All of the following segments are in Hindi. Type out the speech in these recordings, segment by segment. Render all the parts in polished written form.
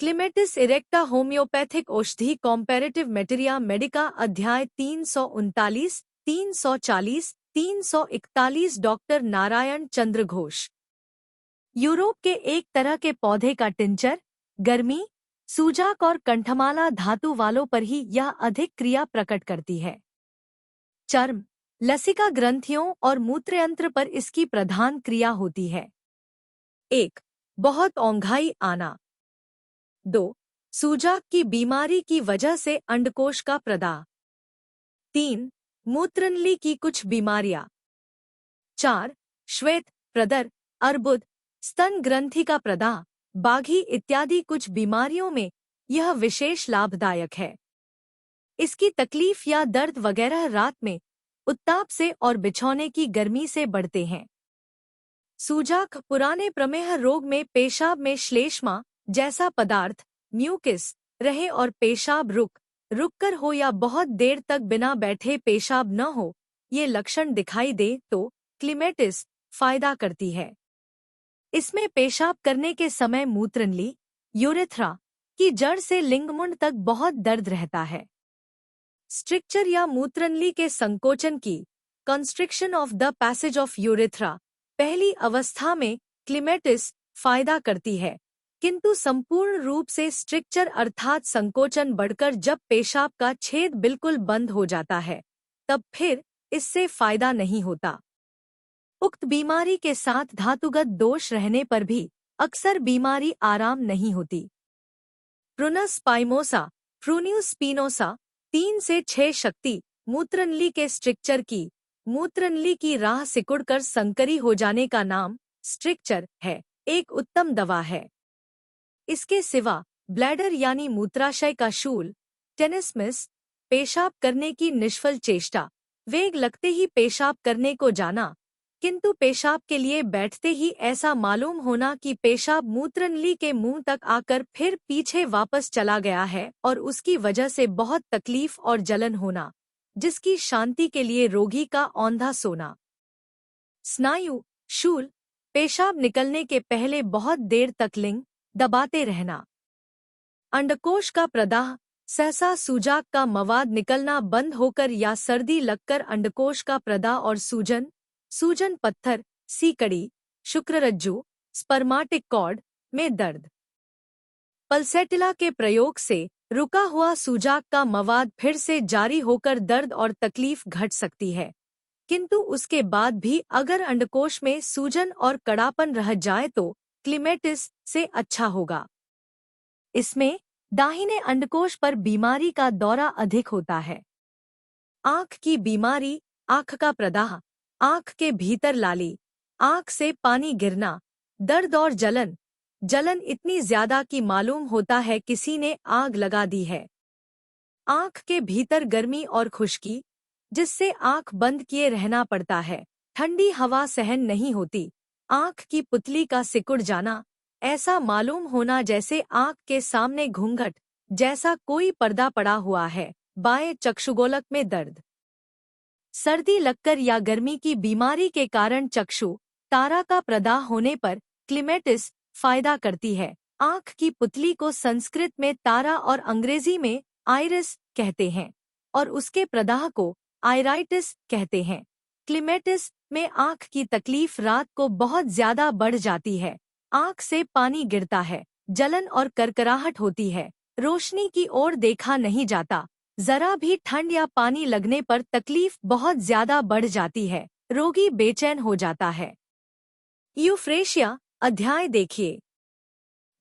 क्लिमेटिस इरेक्टा होम्योपैथिक औषधि कॉम्पैरेटिव मेटेरिया मेडिका अध्याय 339, 340, 341 डॉक्टर नारायण चंद्र घोष। यूरोप के एक तरह के पौधे का टिंचर गर्मी, सूजाक और कंठमाला धातु वालों पर ही यह अधिक क्रिया प्रकट करती है। चर्म, लसिका ग्रंथियों और मूत्रयंत्र पर इसकी प्रधान क्रिया होती है। 1. बहुत औंघाई आना। 2. सूजाक की बीमारी की वजह से अंडकोश का प्रदाह। 3. मूत्रनली की कुछ बीमारियां। 4. श्वेत, प्रदर, अर्बुद, स्तन ग्रंथि का प्रदाह, बाघी इत्यादि कुछ बीमारियों में यह विशेष लाभदायक है। इसकी तकलीफ या दर्द वगैरह रात में उत्ताप से और बिछौने की गर्मी से बढ़ते हैं। सूजाक पुराने प्रमेह रोग में पेशाब में श्लेष्मा जैसा पदार्थ म्यूकिस रहे और पेशाब रुककर हो या बहुत देर तक बिना बैठे पेशाब न हो, ये लक्षण दिखाई दे तो क्लिमेटिस फायदा करती है। इसमें पेशाब करने के समय मूत्रनली यूरेथ्रा की जड़ से लिंगमुंड तक बहुत दर्द रहता है। स्ट्रिक्चर या मूत्रनली के संकोचन की constriction of the passage of urethra पहली अवस्था में क्लिमेटिस फायदा करती है, किंतु संपूर्ण रूप से स्ट्रिक्चर अर्थात संकोचन बढ़कर जब पेशाब का छेद बिल्कुल बंद हो जाता है तब फिर इससे फायदा नहीं होता। उक्त बीमारी के साथ धातुगत दोष रहने पर भी अक्सर बीमारी आराम नहीं होती। प्रुनस स्पाइमोसा, प्रूनियस स्पिनोसा 3 से 6 शक्ति मूत्रनली के स्ट्रिक्चर की मूत्रनली की राह सिकुड़कर संकरी हो जाने का नाम स्ट्रिक्चर है, एक उत्तम दवा है। इसके सिवा ब्लैडर यानी मूत्राशय का शूल, टेनिसमिस, पेशाब करने की निष्फल चेष्टा, वेग लगते ही पेशाब करने को जाना, किंतु पेशाब के लिए बैठते ही ऐसा मालूम होना कि पेशाब मूत्रनली के मुंह तक आकर फिर पीछे वापस चला गया है और उसकी वजह से बहुत तकलीफ और जलन होना, जिसकी शांति के लिए रोगी का औंधा सोना। स्नायु शूल, पेशाब निकलने के पहले बहुत देर तक लिंग दबाते रहना। अंडकोश का प्रदाह, सहसा सूजाक का मवाद निकलना बंद होकर या सर्दी लगकर अंडकोश का प्रदाह और सूजन पत्थर, सीकड़ी, शुक्ररज्जु, स्पर्माटिक कॉर्ड में दर्द। पल्सेटिला के प्रयोग से रुका हुआ सूजाक का मवाद फिर से जारी होकर दर्द और तकलीफ घट सकती है, किंतु उसके बाद भी अगर अंडकोश में सूजन और कड़ापन रह जाए तो क्लिमेटिस से अच्छा होगा। इसमें दाहिने अंडकोश पर बीमारी का दौरा अधिक होता है। आँख की बीमारी, आँख का प्रदाह, आँख के भीतर लाली, आँख से पानी गिरना, दर्द और जलन इतनी ज्यादा कि मालूम होता है किसी ने आग लगा दी है। आँख के भीतर गर्मी और खुश्की, जिससे आँख बंद किए रहना पड़ता है, ठंडी हवा सहन नहीं होती, आँख की पुतली का सिकुड़ जाना, ऐसा मालूम होना जैसे आँख के सामने घूंघट जैसा कोई पर्दा पड़ा हुआ है, बाएं चक्षुगोलक में दर्द। सर्दी लगकर या गर्मी की बीमारी के कारण चक्षु तारा का प्रदाह होने पर क्लिमेटिस फायदा करती है। आँख की पुतली को संस्कृत में तारा और अंग्रेजी में आइरिस कहते हैं और उसके प्रदाह को आइराइटिस कहते हैं। क्लिमेटिस में आँख की तकलीफ रात को बहुत ज्यादा बढ़ जाती है, आँख से पानी गिरता है, जलन और करकराहट होती है, रोशनी की ओर देखा नहीं जाता, जरा भी ठंड या पानी लगने पर तकलीफ बहुत ज्यादा बढ़ जाती है, रोगी बेचैन हो जाता है। यूफ्रेशिया अध्याय देखिए।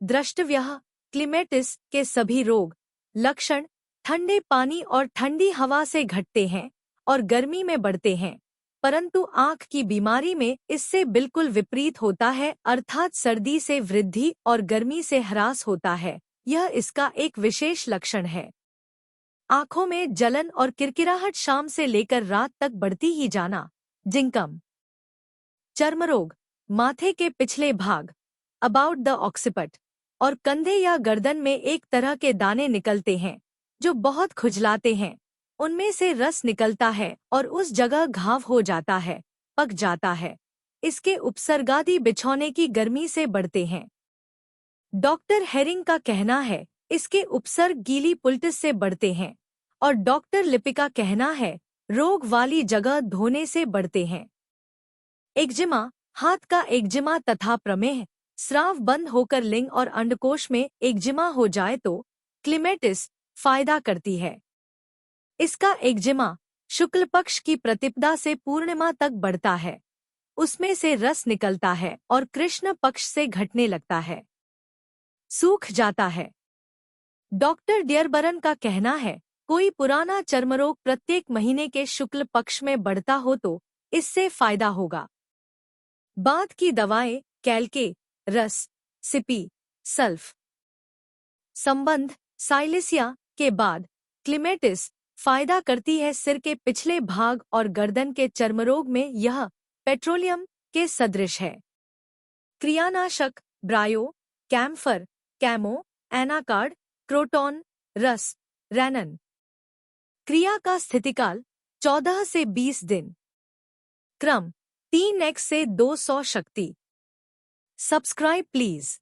द्रष्टव्यः क्लिमेटिस के सभी रोग लक्षण ठंडे पानी और ठंडी हवा से घटते हैं और गर्मी में बढ़ते हैं, परंतु आँख की बीमारी में इससे बिल्कुल विपरीत होता है, अर्थात सर्दी से वृद्धि और गर्मी से ह्रास होता है। यह इसका एक विशेष लक्षण है। आँखों में जलन और किरकिराहट शाम से लेकर रात तक बढ़ती ही जाना। जिंकम। चर्मरोग, माथे के पिछले भाग अबाउट द ऑक्सिपट और कंधे या गर्दन में एक तरह के दाने निकलते हैं जो बहुत खुजलाते हैं, उनमें से रस निकलता है और उस जगह घाव हो जाता है, पक जाता है। इसके उपसर्गादि बिछौने की गर्मी से बढ़ते हैं। डॉक्टर हेरिंग का कहना है इसके उपसर्ग गीली पुल्टिस से बढ़ते हैं और डॉक्टर लिपिका कहना है रोग वाली जगह धोने से बढ़ते हैं। एक्जिमा, हाथ का एक्जिमा तथा प्रमेह, स्राव बंद होकर लिंग और अंडकोश में एक्जिमा हो जाए तो क्लिमेटिस फायदा करती है। इसका एक्जिमा शुक्ल पक्ष की प्रतिपदा से पूर्णिमा तक बढ़ता है, उसमें से रस निकलता है और कृष्ण पक्ष से घटने लगता है, सूख जाता है। डॉक्टर डियरबरन का कहना है कोई पुराना चर्मरोग प्रत्येक महीने के शुक्ल पक्ष में बढ़ता हो तो इससे फायदा होगा। बाद की दवाएं कैल्के, रस, सिपी, सल्फ संबंध, साइलिसिया के बाद क्लिमेटिस फायदा करती है। सिर के पिछले भाग और गर्दन के चर्मरोग में यह पेट्रोलियम के सदृश है। क्रियानाशक ब्रायो, कैम्फर, कैमो, एनाकार्ड, क्रोटॉन, रस, रैनन। क्रिया का स्थितिकाल 14 से 20 दिन। क्रम 3x से 200 शक्ति। Subscribe please.